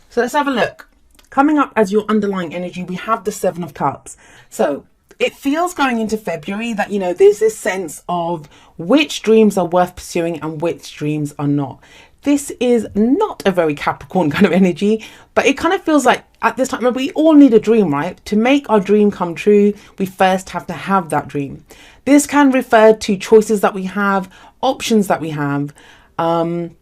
So let's have a look. Coming up as your underlying energy, we have the Seven of Cups. So it feels going into February that, there's this sense of which dreams are worth pursuing and which dreams are not. This is not a very Capricorn kind of energy, but it kind of feels like at this time, we all need a dream, right? To make our dream come true, we first have to have that dream. This can refer to choices that we have, options that we have, and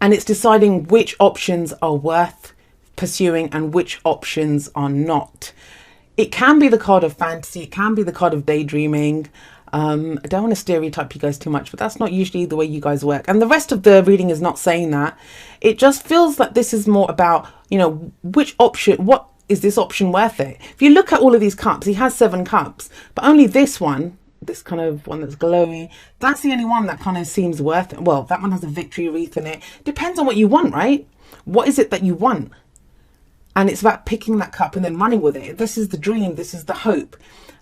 it's deciding which options are worth pursuing and which options are not. It can be the card of fantasy. It can be the card of daydreaming. I don't want to stereotype you guys too much, but that's not usually the way you guys work. And the rest of the reading is not saying that. It just feels like this is more about, which option, what is this option worth it? If you look at all of these cups, he has 7 cups, but only this one, this kind of one that's glowing, that's the only one that kind of seems worth it. Well, that one has a victory wreath in it. Depends on what you want, right? What is it that you want? And it's about picking that cup and then running with it. This is the dream. This is the hope.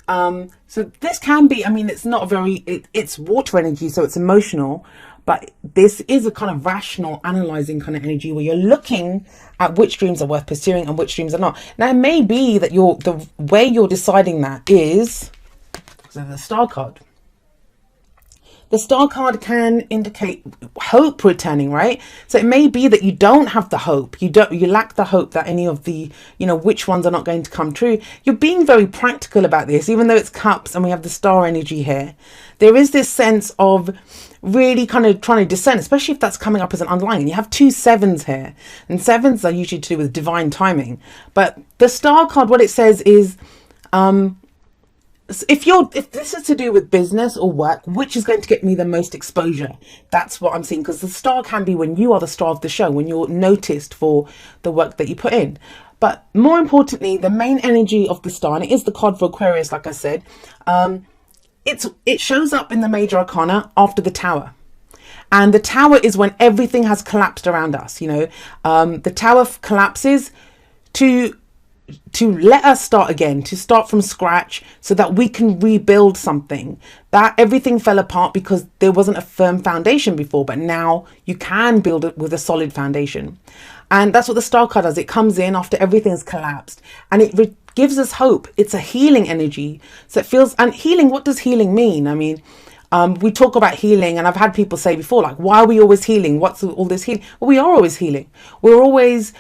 So this can be, it's not very, it's water energy, so it's emotional, but this is a kind of rational, analyzing kind of energy where you're looking at which dreams are worth pursuing and which dreams are not. Now, it may be that the way you're deciding that is, so the Star card. The Star card can indicate hope returning, right? So it may be that you don't have the hope. You lack the hope that any of the, which ones are not going to come true. You're being very practical about this, even though it's cups and we have the star energy here. There is this sense of really kind of trying to discern, especially if that's coming up as an underlying. And you have 2 7s here, and 7s are usually to do with divine timing. But the Star card, what it says is, if this is to do with business or work, which is going to get me the most exposure? That's what I'm seeing, because the star can be when you are the star of the show, when you're noticed for the work that you put in. But more importantly, the main energy of the star, and it is the card for Aquarius, like I said, it shows up in the major arcana after the Tower. And the Tower is when everything has collapsed around us. The Tower collapses to let us start again, to start from scratch so that we can rebuild something. That everything fell apart because there wasn't a firm foundation before, but now you can build it with a solid foundation. And that's what the Star card does. It comes in after everything's collapsed and it gives us hope. It's a healing energy. So it feels, and healing, what does healing mean? We talk about healing, and I've had people say before, like, why are we always healing? What's all this healing? Well, we are always healing. We're always,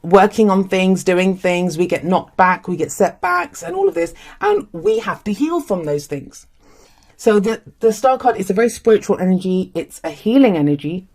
working on things, doing things. We get knocked back, we get setbacks and all of this, and we have to heal from those things. So the Star card is a very spiritual energy. It's a healing energy.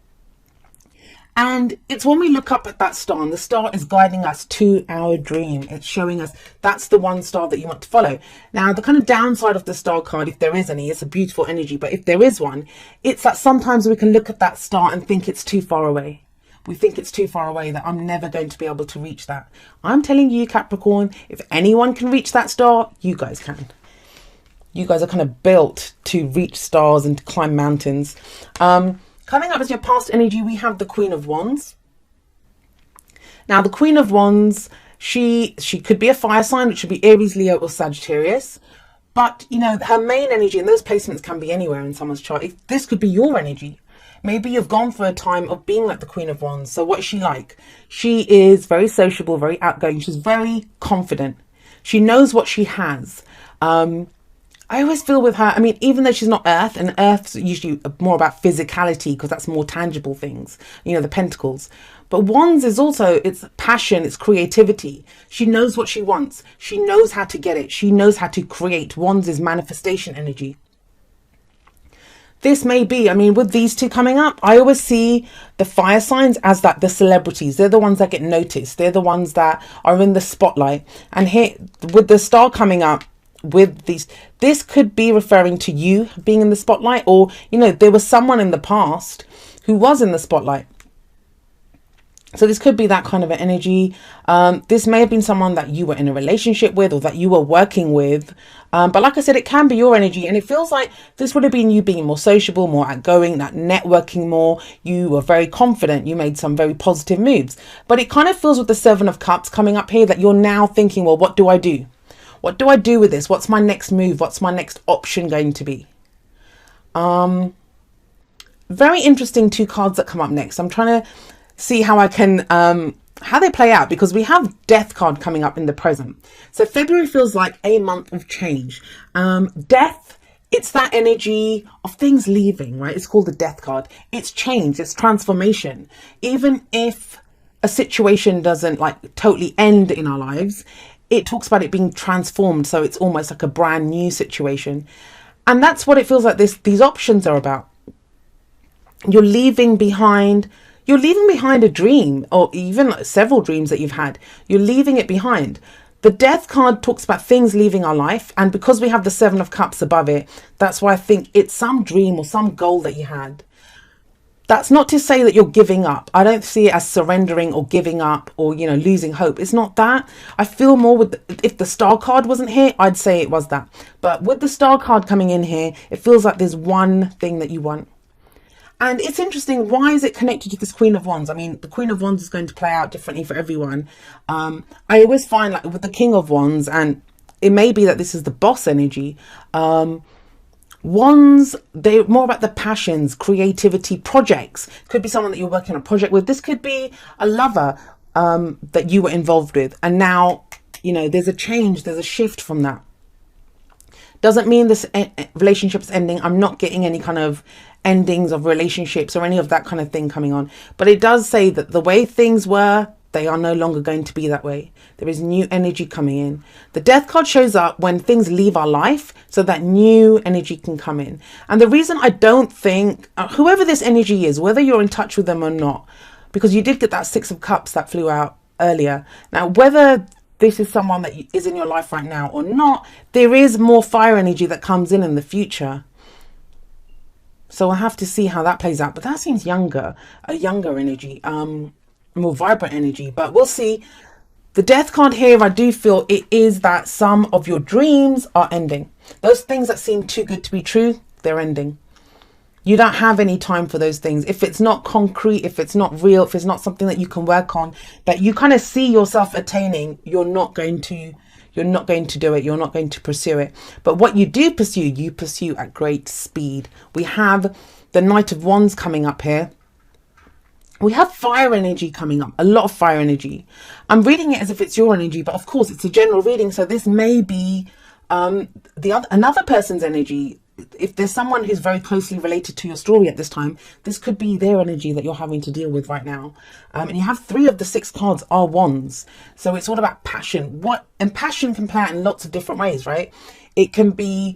And it's when we look up at that star, and the star is guiding us to our dream. It's showing us that's the one star that you want to follow. Now, the kind of downside of the Star card, if there is any, it's a beautiful energy, but if there is one, it's that sometimes we can look at that star and think it's too far away. We think it's too far away, that I'm never going to be able to reach that. I'm telling you, Capricorn, if anyone can reach that star, you guys can. You guys are kind of built to reach stars and to climb mountains. Coming up as your past energy, we have the Queen of Wands. Now, the Queen of Wands, she could be a fire sign, which should be Aries, Leo, or Sagittarius. But, her main energy, and those placements can be anywhere in someone's chart. This could be your energy. Maybe you've gone for a time of being like the Queen of Wands. So what is she like? She is very sociable, very outgoing. She's very confident. She knows what she has. I always feel with her, even though she's not Earth, and Earth's usually more about physicality because that's more tangible things, the pentacles. But Wands is also, it's passion, it's creativity. She knows what she wants. She knows how to get it. She knows how to create. Wands is manifestation energy. This may be, with these two coming up, I always see the fire signs as the celebrities. They're the ones that get noticed. They're the ones that are in the spotlight. And here, with the star coming up, with these, this could be referring to you being in the spotlight, or there was someone in the past who was in the spotlight. So this could be that kind of an energy. This may have been someone that you were in a relationship with or that you were working with. But like I said, it can be your energy, and it feels like this would have been you being more sociable, more outgoing, that networking more. You were very confident. You made some very positive moves. But it kind of feels with the 7 of Cups coming up here that you're now thinking, well, what do I do? What do I do with this? What's my next move? What's my next option going to be? Very interesting 2 cards that come up next. I'm trying to see how I can how they play out, because we have death card coming up in the present. So February feels like a month of change. Death, it's that energy of things leaving, right? It's called the death card. It's change, it's transformation. Even if a situation doesn't like totally end in our lives, it talks about it being transformed. So it's almost like a brand new situation. And that's what it feels like these options are about. You're leaving behind a dream, or even like several dreams that you've had. You're leaving it behind. The death card talks about things leaving our life. And because we have the 7 of Cups above it, that's why I think it's some dream or some goal that you had. That's not to say that you're giving up. I don't see it as surrendering or giving up or, losing hope. It's not that. I feel more with, if the star card wasn't here, I'd say it was that. But with the star card coming in here, it feels like there's one thing that you want. And it's interesting, why is it connected to this Queen of Wands? I mean, the Queen of Wands is going to play out differently for everyone. I always find like with the King of Wands, and it may be that this is the boss energy, Wands, they're more about the passions, creativity, projects. Could be someone that you're working on a project with. This could be a lover that you were involved with. And now, there's a change, there's a shift from that. Doesn't mean this relationship's ending. I'm not getting any kind of endings of relationships or any of that kind of thing coming on. But it does say that the way things were, they are no longer going to be that way. There is new energy coming in. The death card shows up when things leave our life so that new energy can come in. And the reason I don't think, whoever this energy is, whether you're in touch with them or not, because you did get that 6 of Cups that flew out earlier. Now, whether this is someone that is in your life right now or not, there is more fire energy that comes in the future. So we'll have to see how that plays out. But that seems younger, a younger energy, more vibrant energy. But we'll see. The death card here, I do feel it is that some of your dreams are ending. Those things that seem too good to be true, they're ending. You don't have any time for those things. If it's not concrete, if it's not real, if it's not something that you can work on, that you kind of see yourself attaining, you're not going to do it. You're not going to pursue it. But what you do pursue, you pursue at great speed. We have the Knight of Wands coming up here. We have fire energy coming up, a lot of fire energy. I'm reading it as if it's your energy, but of course it's a general reading. So this may be another person's energy. If there's someone who's very closely related to your story at this time, this could be their energy that you're having to deal with right now. And you have 3 of the 6 cards are wands. So it's all about passion. And passion can play out in lots of different ways, right? It can be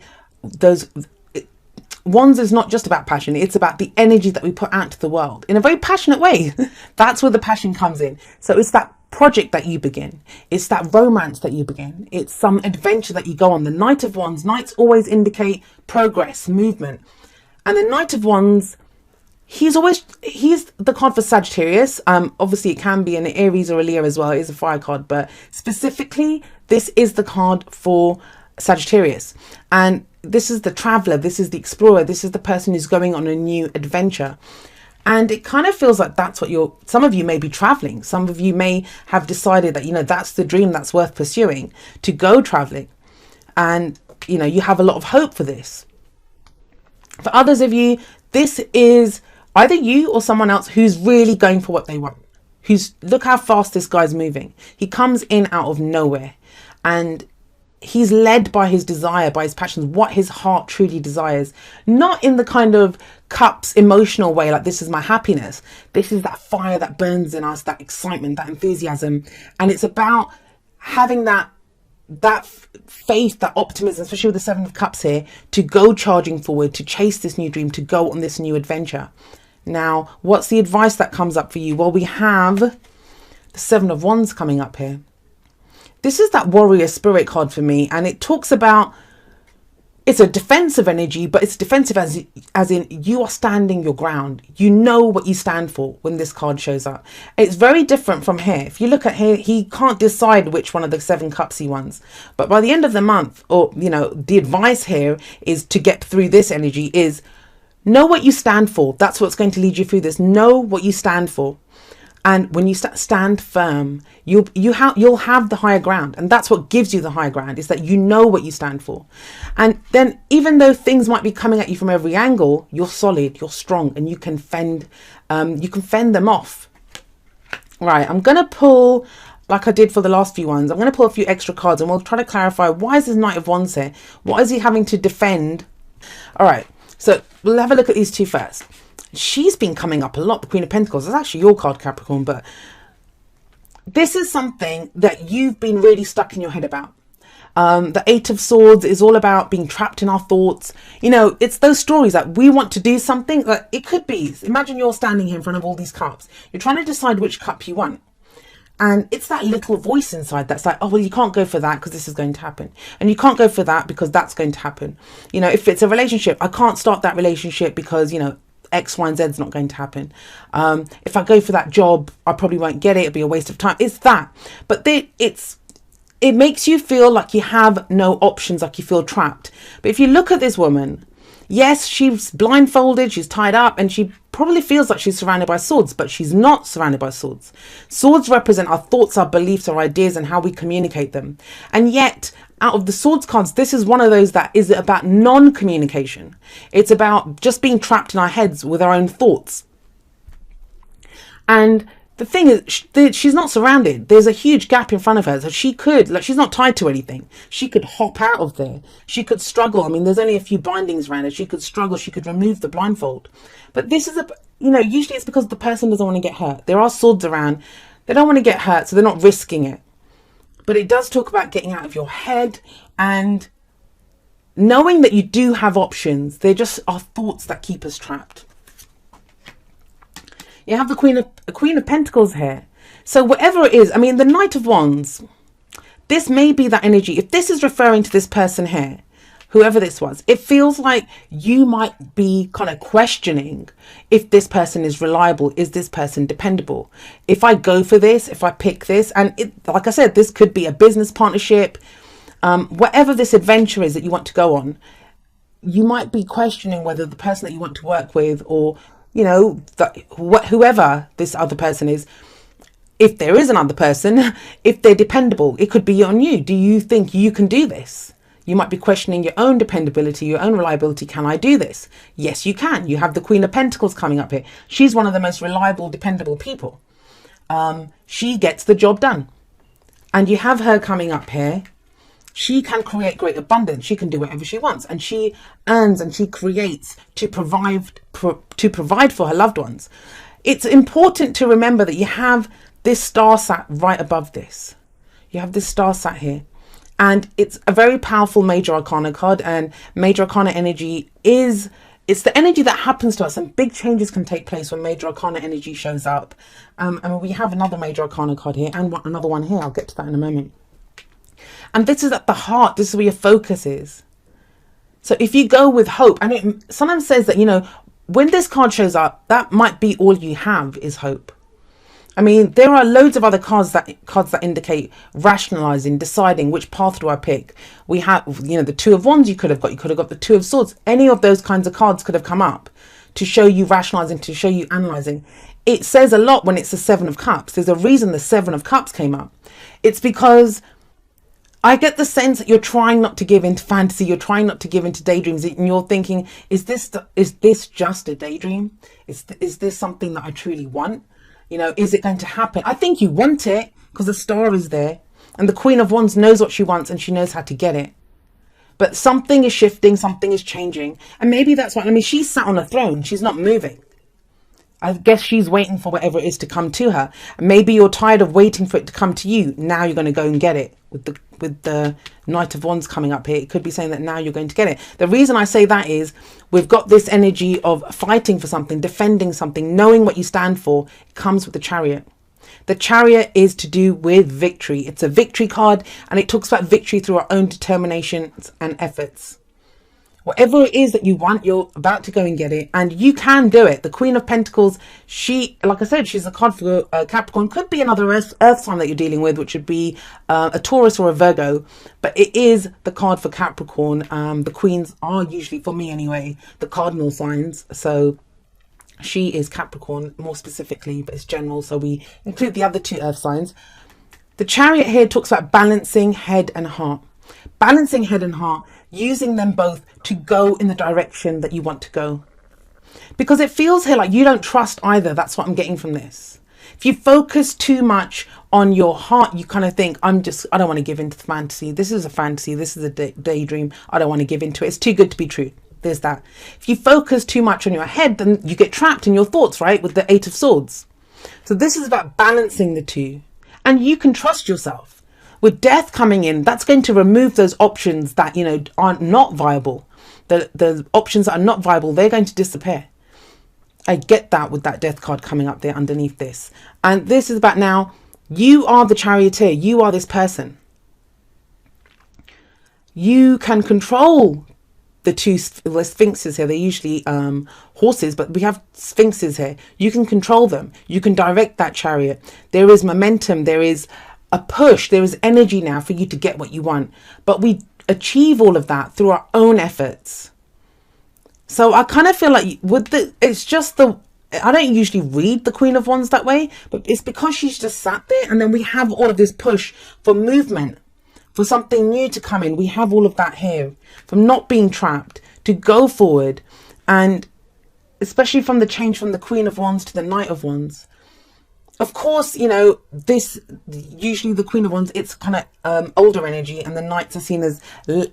wands is not just about passion. It's about the energy that we put out to the world in a very passionate way. That's where the passion comes in. So it's that project that you begin. It's that romance that you begin. It's some adventure that you go on. The Knight of Wands. Knights always indicate progress, movement. And the Knight of Wands, he's the card for Sagittarius. Obviously it can be an Aries or a Leo as well. It is a fire card, but specifically this is the card for Sagittarius. And this is the traveler, this is the explorer, this is the person who's going on a new adventure. And it kind of feels like that's what some of you may be traveling. Some of you may have decided that, that's the dream that's worth pursuing, to go traveling. And, you have a lot of hope for this. For others of you, this is either you or someone else who's really going for what they want. Look how fast this guy's moving. He comes in out of nowhere and he's led by his desire, by his passions, what his heart truly desires. Not in the kind of cups emotional way, like this is my happiness. This is that fire that burns in us, that excitement, that enthusiasm. And it's about having that faith, that optimism, especially with the 7 of Cups here, to go charging forward, to chase this new dream, to go on this new adventure. Now, what's the advice that comes up for you? Well, we have the 7 of Wands coming up here. This is that warrior spirit card for me, and it talks about, it's a defensive energy, but it's defensive as in you are standing your ground. You know what you stand for when this card shows up. It's very different from here. If you look at here, he can't decide which one of the 7 cups he wants. But by the end of the month, or, the advice here is to get through this energy is know what you stand for. That's what's going to lead you through this. Know what you stand for. And when you stand firm, you'll have the higher ground. And that's what gives you the higher ground, is that you know what you stand for. And then even though things might be coming at you from every angle, you're solid, you're strong, and you can fend them off. Right, I'm going to pull, like I did for the last few ones, I'm going to pull a few extra cards and we'll try to clarify, why is this Knight of Wands here? What is he having to defend? All right, so we'll have a look at these two first. She's been coming up a lot, the Queen of Pentacles. It's actually your card, Capricorn, but this is something that you've been really stuck in your head about. The Eight of Swords is all about being trapped in our thoughts. You know, it's those stories that we want to do something. Like it could be, imagine you're standing here in front of all these cups. You're trying to decide which cup you want. And it's that little voice inside that's like, oh, well, you can't go for that because this is going to happen. And you can't go for that because that's going to happen. You know, if it's a relationship, I can't start that relationship because, you know, X, Y, and Z is not going to happen. If I go for that job, I probably won't get it. It'll be a waste of time. It's that. But it makes you feel like you have no options, like you feel trapped. But if you look at this woman, yes, she's blindfolded, she's tied up, and she probably feels like she's surrounded by swords, but she's not surrounded by swords. Swords represent our thoughts, our beliefs, our ideas, and how we communicate them. And yet, out of the swords cards, this is one of those that is about non-communication. It's about just being trapped in our heads with our own thoughts. And the thing is, she's not surrounded. There's a huge gap in front of her. So she could, like, she's not tied to anything. She could hop out of there. She could struggle. I mean, there's only a few bindings around her. She could struggle. She could remove the blindfold. But this is usually it's because the person doesn't want to get hurt. There are swords around. They don't want to get hurt, so they're not risking it. But it does talk about getting out of your head and knowing that you do have options. They're just our thoughts that keep us trapped. You have the Queen of Pentacles here. So whatever it is, I mean, the Knight of Wands, this may be that energy. If this is referring to this person here, whoever this was, it feels like you might be kind of questioning if this person is reliable. Is this person dependable? If I go for this, if I pick this, and like I said, this could be a business partnership, whatever this adventure is that you want to go on, you might be questioning whether the person that you want to work with, or you know, whoever this other person is, if there is another person, if they're dependable. It could be on you. Do you think you can do this? You might be questioning your own dependability, your own reliability. Can I do this? Yes, you can. You have the Queen of Pentacles coming up here. She's one of the most reliable, dependable people. She gets the job done. And you have her coming up here. She can create great abundance. She can do whatever she wants, and she earns and she creates to provide for her loved ones. It's important to remember that you have this star sat right above this. You have this star sat here, and it's a very powerful major arcana card. And major arcana energy it's the energy that happens to us, and big changes can take place when major arcana energy shows up. And we have another major arcana card here and another one here. I'll get to that in a moment. And this is at the heart. This is where your focus is. So if you go with hope, and it sometimes says that, you know, when this card shows up, that might be all you have is hope. I mean, there are loads of other cards that indicate rationalizing, deciding which path do I pick. We have, you know, the Two of Wands you could have got. You could have got the Two of Swords. Any of those kinds of cards could have come up to show you rationalizing, to show you analyzing. It says a lot when it's the Seven of Cups. There's a reason the Seven of Cups came up. It's because I get the sense that you're trying not to give into fantasy. You're trying not to give into daydreams, and you're thinking, is this just a daydream? Is this something that I truly want? You know, is it going to happen? I think you want it because the star is there, and the Queen of Wands knows what she wants and she knows how to get it. But something is shifting, something is changing, and maybe that's why. I mean, she's sat on a throne. She's not moving. I guess she's waiting for whatever it is to come to her. Maybe you're tired of waiting for it to come to you. Now you're going to go and get it. With the Knight of Wands coming up here, it could be saying that now you're going to get it. The reason I say that is we've got this energy of fighting for something, defending something, knowing what you stand for. It comes with the Chariot. The Chariot is to do with victory. It's a victory card, and it talks about victory through our own determinations and efforts. Whatever it is that you want, you're about to go and get it, and you can do it. The Queen of Pentacles, she, like I said, she's a card for Capricorn. Could be another earth sign that you're dealing with, which would be a Taurus or a Virgo, but it is the card for Capricorn. The queens are usually, for me anyway, the cardinal signs. So she is Capricorn more specifically, but it's general, so we include the other two earth signs. The Chariot here talks about balancing head and heart. Balancing head and heart, using them both to go in the direction that you want to go. Because it feels here like you don't trust either. That's what I'm getting from this. If you focus too much on your heart, you kind of think, I don't want to give into the fantasy. This is a fantasy. This is a daydream. I don't want to give into it. It's too good to be true. There's that. If you focus too much on your head, then you get trapped in your thoughts, right? With the 8 of Swords. So this is about balancing the two. And you can trust yourself. With death coming in, that's going to remove those options that, aren't not viable. The options that are not viable, they're going to disappear. I get that with that death card coming up there underneath this. And this is about now, you are the charioteer. You are this person. You can control the two sphinxes here. They're usually horses, but we have sphinxes here. You can control them. You can direct that chariot. There is momentum. There is a push. There is energy now for you to get what you want. But we achieve all of that through our own efforts. So I kind of feel like I don't usually read the Queen of Wands that way, but it's because she's just sat there, and then we have all of this push for movement, for something new to come in. We have all of that here, from not being trapped to go forward. And especially from the change from the Queen of Wands to the Knight of Wands. Of course, this, usually the Queen of Wands, it's kind of older energy, and the Knights are seen as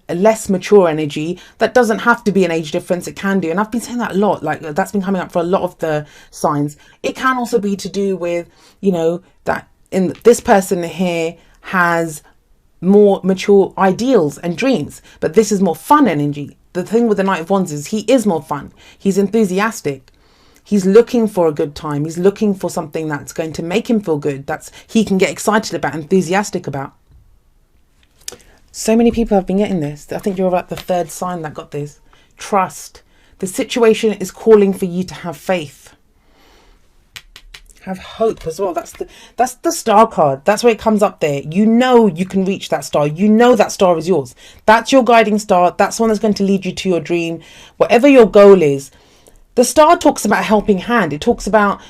less mature energy. That doesn't have to be an age difference. It can do. And I've been saying that a lot. Like, that's been coming up for a lot of the signs. It can also be to do with, that this person here has more mature ideals and dreams, but this is more fun energy. The thing with the Knight of Wands is he is more fun. He's enthusiastic. He's looking for a good time. He's looking for something that's going to make him feel good. He can get excited about, enthusiastic about. So many people have been getting this. I think you're about the 3rd sign that got this. Trust. The situation is calling for you to have faith. Have hope as well. That's the star card. That's where it comes up there. You can reach that star. That star is yours. That's your guiding star. That's one that's going to lead you to your dream. Whatever your goal is. The star talks about helping hand. It talks about,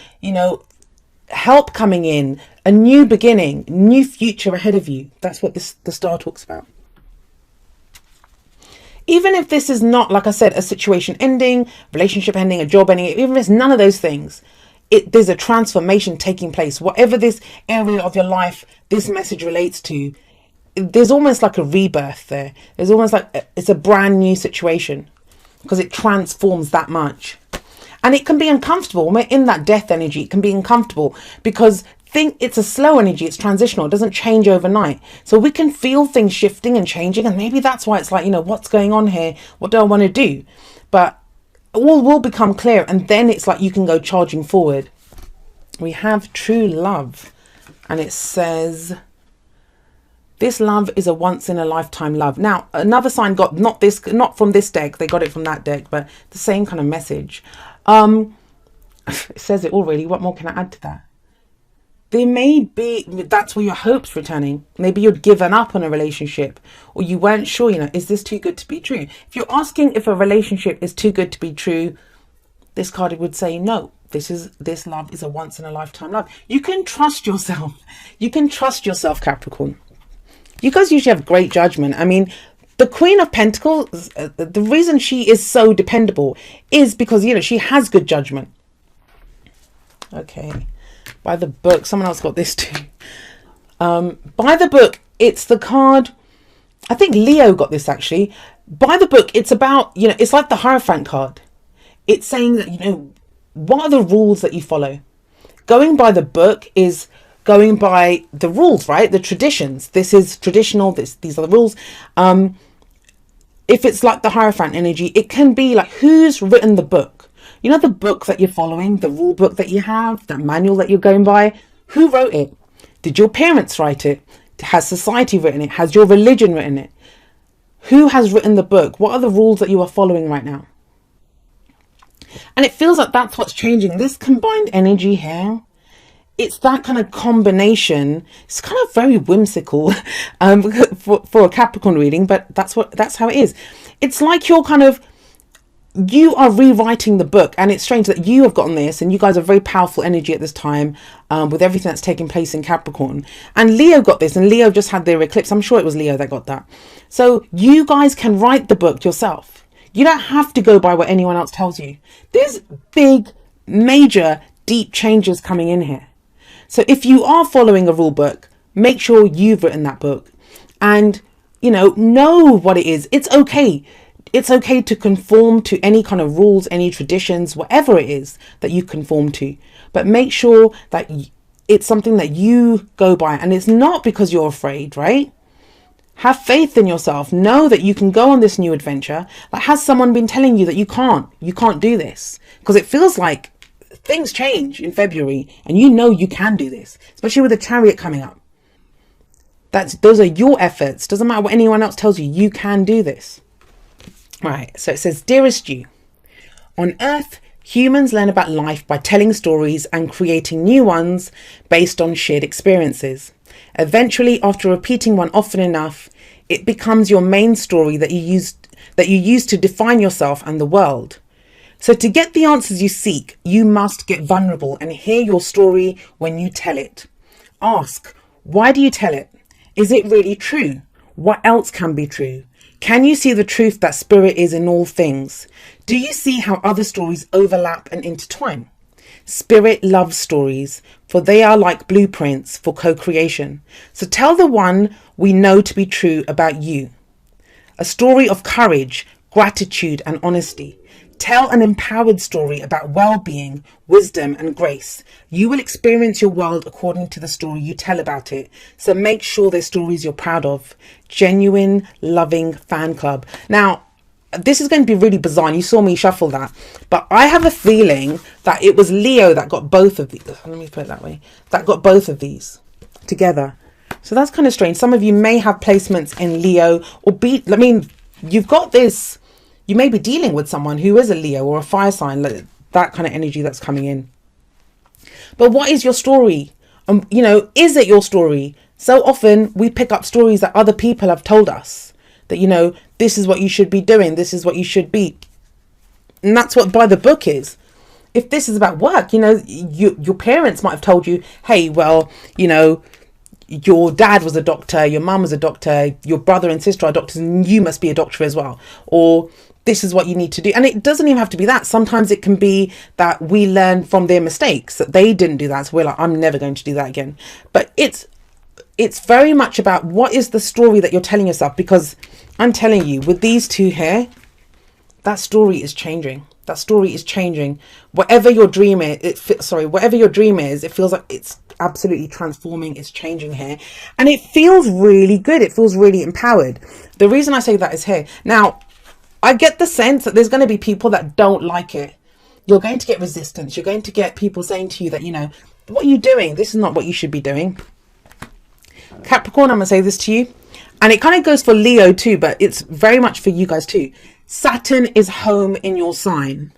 help coming in, a new beginning, new future ahead of you. That's what the star talks about. Even if this is not, like I said, a situation ending, relationship ending, a job ending, even if it's none of those things, there's a transformation taking place. Whatever this area of your life this message relates to, there's almost like a rebirth there. There's almost like it's a brand new situation because it transforms that much. And it can be uncomfortable. When we're in that death energy, it can be uncomfortable because it's a slow energy. It's transitional. It doesn't change overnight. So we can feel things shifting and changing. And maybe that's why it's like, what's going on here? What do I want to do? But all will become clear. And then it's like you can go charging forward. We have true love. And it says, this love is a once in a lifetime love. Now, another sign got not from this deck. They got it from that deck, but the same kind of message. It says it all really. What more can I add to that? There may be, that's where your hope's returning. Maybe you'd given up on a relationship, or you weren't sure, is this too good to be true? If you're asking if a relationship is too good to be true, this card would say no. This love is a once in a lifetime love. You can trust yourself. You can trust yourself, Capricorn. You guys usually have great judgment. I mean, the Queen of Pentacles, the reason she is so dependable is because, she has good judgment. Okay. By the book. Someone else got this too. By the book, it's the card. I think Leo got this actually. By the book, it's about, it's like the Hierophant card. It's saying that, what are the rules that you follow? Going by the book is going by the rules, right? The traditions. This is traditional. These are the rules. If it's like the Hierophant energy, it can be like, who's written the book? The book that you're following, the rule book that you have, that manual that you're going by. Who wrote it? Did your parents write it? Has society written it? Has your religion written it? Who has written the book? What are the rules that you are following right now? And it feels like that's what's changing. This combined energy here, it's that kind of combination. It's kind of very whimsical for a Capricorn reading, but that's how it is. It's like you are rewriting the book, and it's strange that you have gotten this, and you guys are very powerful energy at this time with everything that's taking place in Capricorn. And Leo got this, and Leo just had their eclipse. I'm sure it was Leo that got that. So you guys can write the book yourself. You don't have to go by what anyone else tells you. There's big, major, deep changes coming in here. So if you are following a rule book, make sure you've written that book, and know what it is. It's okay. It's okay to conform to any kind of rules, any traditions, whatever it is that you conform to. But make sure that it's something that you go by. And it's not because you're afraid, right? Have faith in yourself. Know that you can go on this new adventure. Like, has someone been telling you that you can't do this? Because it feels like things change in February and you can do this, especially with the Chariot coming up. Those are your efforts. Doesn't matter what anyone else tells you, you can do this. Right, so it says, dearest you, on Earth, humans learn about life by telling stories and creating new ones based on shared experiences. Eventually, after repeating one often enough, it becomes your main story that you use to define yourself and the world. So to get the answers you seek, you must get vulnerable and hear your story when you tell it. Ask, why do you tell it? Is it really true? What else can be true? Can you see the truth that spirit is in all things? Do you see how other stories overlap and intertwine? Spirit loves stories, for they are like blueprints for co-creation. So tell the one we know to be true about you. A story of courage, gratitude, and honesty. Tell an empowered story about well-being, wisdom, and grace. You will experience your world according to the story you tell about it. So make sure they're stories you're proud of. Genuine, loving fan club. Now, this is going to be really bizarre, and you saw me shuffle that, but I have a feeling that it was Leo that got both of these. Let me put it that way. That got both of these together. So that's kind of strange. Some of you may have placements in Leo, you've got this. You may be dealing with someone who is a Leo or a fire sign, like that kind of energy that's coming in. But what is your story? Is it your story? So often we pick up stories that other people have told us that, this is what you should be doing. This is what you should be. And that's what by the book is. If this is about work, your parents might have told you, hey, well, your dad was a doctor, your mum was a doctor, your brother and sister are doctors, and you must be a doctor as well. Or this is what you need to do. And it doesn't even have to be that. Sometimes it can be that we learn from their mistakes, that they didn't do that. So we're like, I'm never going to do that again. But it's very much about what is the story that you're telling yourself. Because I'm telling you, with these two here, that story is changing. That story is changing. Whatever your dream is, it feels like it's absolutely transforming. It's changing here. And it feels really good. It feels really empowered. The reason I say that is here. Now, I get the sense that there's going to be people that don't like it. You're going to get resistance. You're going to get people saying to you that, what are you doing? This is not what you should be doing. Capricorn, I'm going to say this to you. And it kind of goes for Leo too, but it's very much for you guys too. Saturn is home in your sign.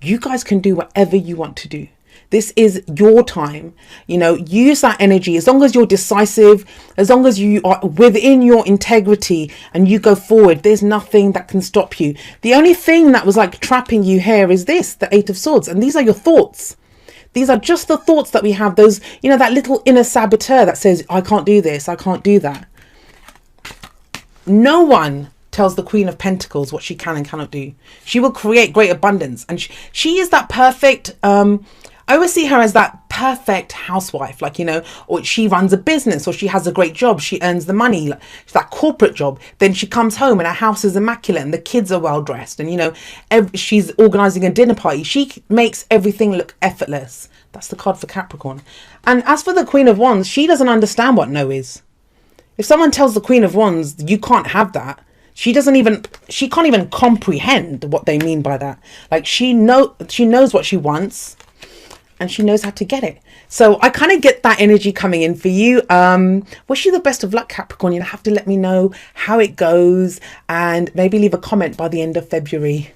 You guys can do whatever you want to do. This is your time. Use that energy. As long as you're decisive, as long as you are within your integrity and you go forward, there's nothing that can stop you. The only thing that was like trapping you here is this, the Eight of Swords. And these are your thoughts. These are just the thoughts that we have. Those, that little inner saboteur that says, I can't do this. I can't do that. No one tells the Queen of Pentacles what she can and cannot do. She will create great abundance. And she is that perfect, I always see her as that perfect housewife, or she runs a business, or she has a great job. She earns the money, like that corporate job. Then she comes home and her house is immaculate and the kids are well dressed. And, she's organizing a dinner party. She makes everything look effortless. That's the card for Capricorn. And as for the Queen of Wands, she doesn't understand what no is. If someone tells the Queen of Wands, you can't have that, she can't even comprehend what they mean by that. Like she knows what she wants. And she knows how to get it. So I kind of get that energy coming in for you. Wish you the best of luck, Capricorn. You'll have to let me know how it goes and maybe leave a comment by the end of February.